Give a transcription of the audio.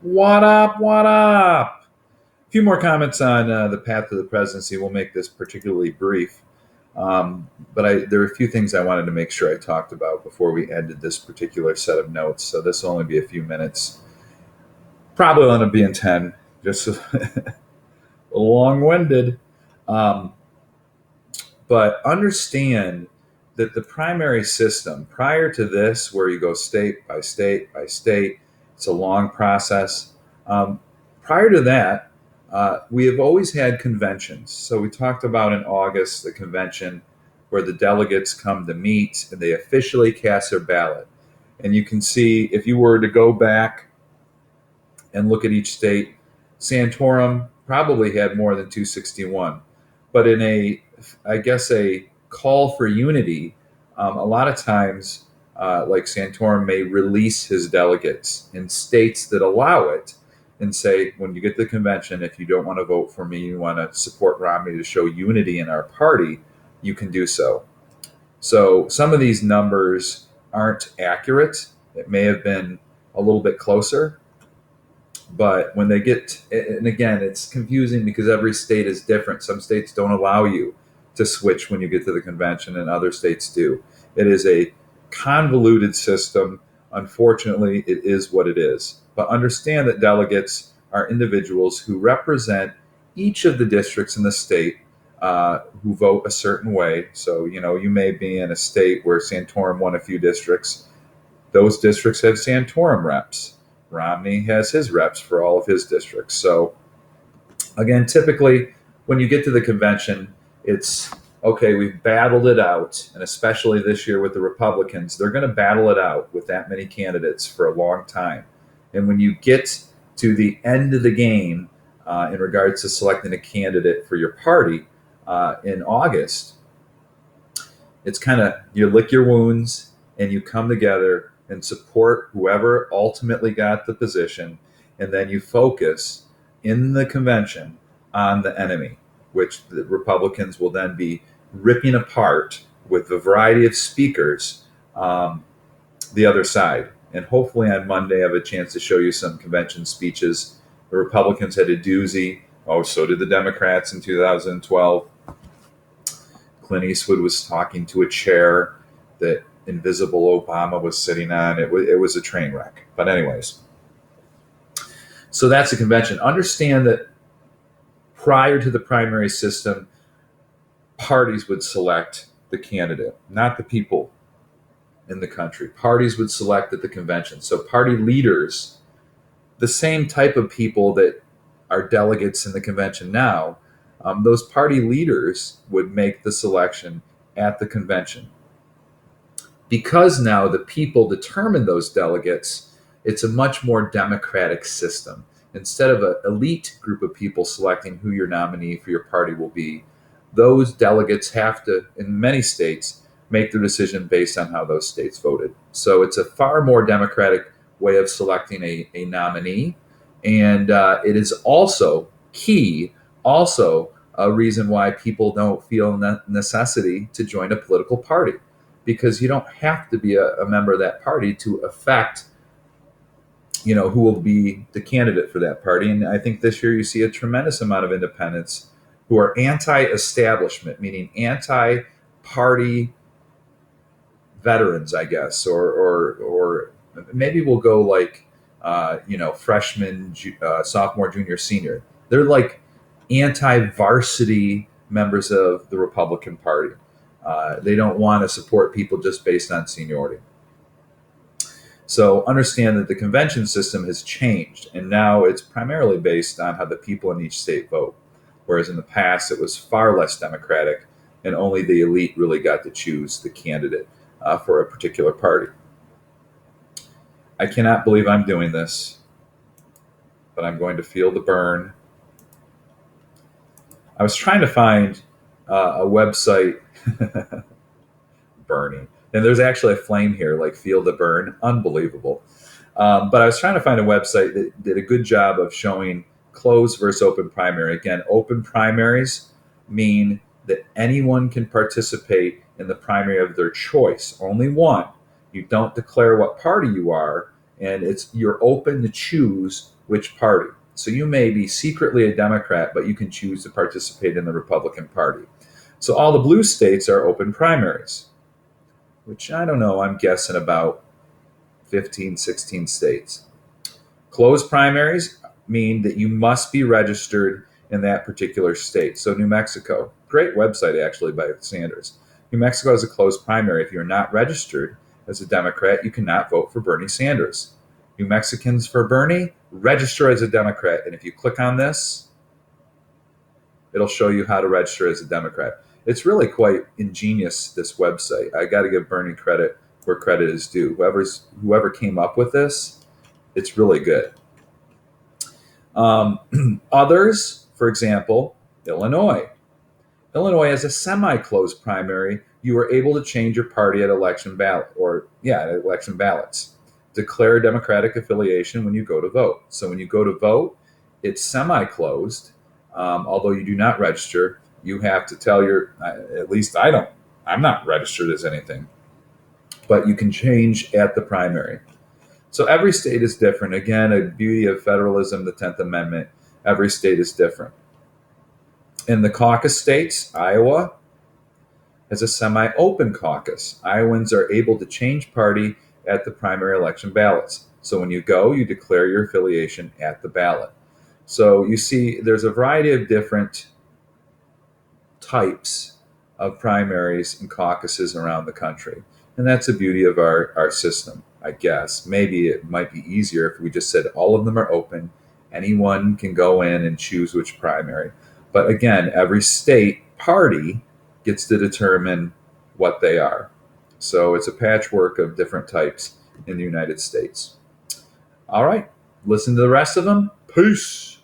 What up? What up? A few more comments on the path to the presidency. We'll make this particularly brief. But there are a few things I wanted to make sure I talked about before we ended this particular set of notes. So this will only be a few minutes. Probably will end up being 10, just long winded. Um, but understand that the primary system, prior to this, where you go state by state by state, it's a long process. Um, Prior to that, we have always had conventions. So we talked about in August the convention where the delegates come to meet and they officially cast their ballot. And you can see if you were to go back and look at each state, Santorum probably had more than 261. But in I guess, a call for unity, a lot of times, like Santorum may release his delegates in states that allow it and say, when you get to the convention, if you don't want to vote for me, you want to support Romney to show unity in our party, you can do so. So some of these numbers aren't accurate. It may have been a little bit closer, but when they get, and again, it's confusing because every state is different. Some states don't allow you to switch when you get to the convention, and other states do. It is a convoluted system. Unfortunately, it is what it is. But understand that delegates are individuals who represent each of the districts in the state, who vote a certain way. So, you may be in a state where Santorum won a few districts. Those districts have Santorum reps. Romney has his reps for all of his districts. So, again, typically when you get to the convention, it's okay, we've battled it out. And especially this year with the Republicans, they're going to battle it out with that many candidates for a long time. And when you get to the end of the game, in regards to selecting a candidate for your party in August, it's kind of you lick your wounds and you come together and support whoever ultimately got the position, and then you focus in the convention on the enemy, which the Republicans will then be ripping apart with a variety of speakers, the other side. And hopefully on Monday, I have a chance to show you some convention speeches. The Republicans had a doozy. Oh, so did the Democrats in 2012. Clint Eastwood was talking to a chair that invisible Obama was sitting on. It was a train wreck. But anyways, so that's a convention. Understand that prior to the primary system, parties would select the candidate, not the people in the country. Parties would select at the convention. So party leaders, the same type of people that are delegates in the convention now, those party leaders would make the selection at the convention. Because now the people determine those delegates, it's a much more democratic system. Instead of an elite group of people selecting who your nominee for your party will be, those delegates have to, in many states, make their decision based on how those states voted. So it's a far more democratic way of selecting a nominee. And it is also key, also a reason why people don't feel necessity to join a political party, because you don't have to be a member of that party to affect, who will be the candidate for that party. And I think this year you see a tremendous amount of independents who are anti-establishment, meaning anti-party veterans, I guess, or maybe we'll go like, freshman, sophomore, junior, senior. They're like anti-varsity members of the Republican Party. They don't want to support people just based on seniority. So understand that the convention system has changed, and now it's primarily based on how the people in each state vote. Whereas in the past, it was far less democratic, and only the elite really got to choose the candidate for a particular party. I cannot believe I'm doing this, but I'm going to feel the burn. I was trying to find a website. Burning. And there's actually a flame here, like feel the burn. Unbelievable. But I was trying to find a website that did a good job of showing closed versus open primary. Again, open primaries mean that anyone can participate in the primary of their choice, only one. You don't declare what party you are, and you're open to choose which party. So you may be secretly a Democrat, but you can choose to participate in the Republican Party. So all the blue states are open primaries, which I don't know, I'm guessing about 15, 16 states. Closed primaries mean that you must be registered in that particular state. So New Mexico, great website actually by Sanders. New Mexico has a closed primary. If you're not registered as a Democrat, you cannot vote for Bernie Sanders. New Mexicans for Bernie, register as a Democrat. And if you click on this, it'll show you how to register as a Democrat. It's really quite ingenious, this website. I got to give Bernie credit where credit is due. Whoever came up with this, it's really good. Others, for example, Illinois. Illinois has a semi-closed primary. You are able to change your party at election ballots. Declare a Democratic affiliation when you go to vote. So when you go to vote, it's semi-closed. Although you do not register, you have to tell at least I don't, I'm not registered as anything, but you can change at the primary. So every state is different. Again, a beauty of federalism, the 10th Amendment, every state is different. In the caucus states, Iowa has a semi-open caucus. Iowans are able to change party at the primary election ballots. So when you go, you declare your affiliation at the ballot. So you see, there's a variety of different types of primaries and caucuses around the country. And that's the beauty of our system, I guess. Maybe it might be easier if we just said all of them are open. Anyone can go in and choose which primary. But again, every state party gets to determine what they are. So it's a patchwork of different types in the United States. All right, listen to the rest of them. Peace.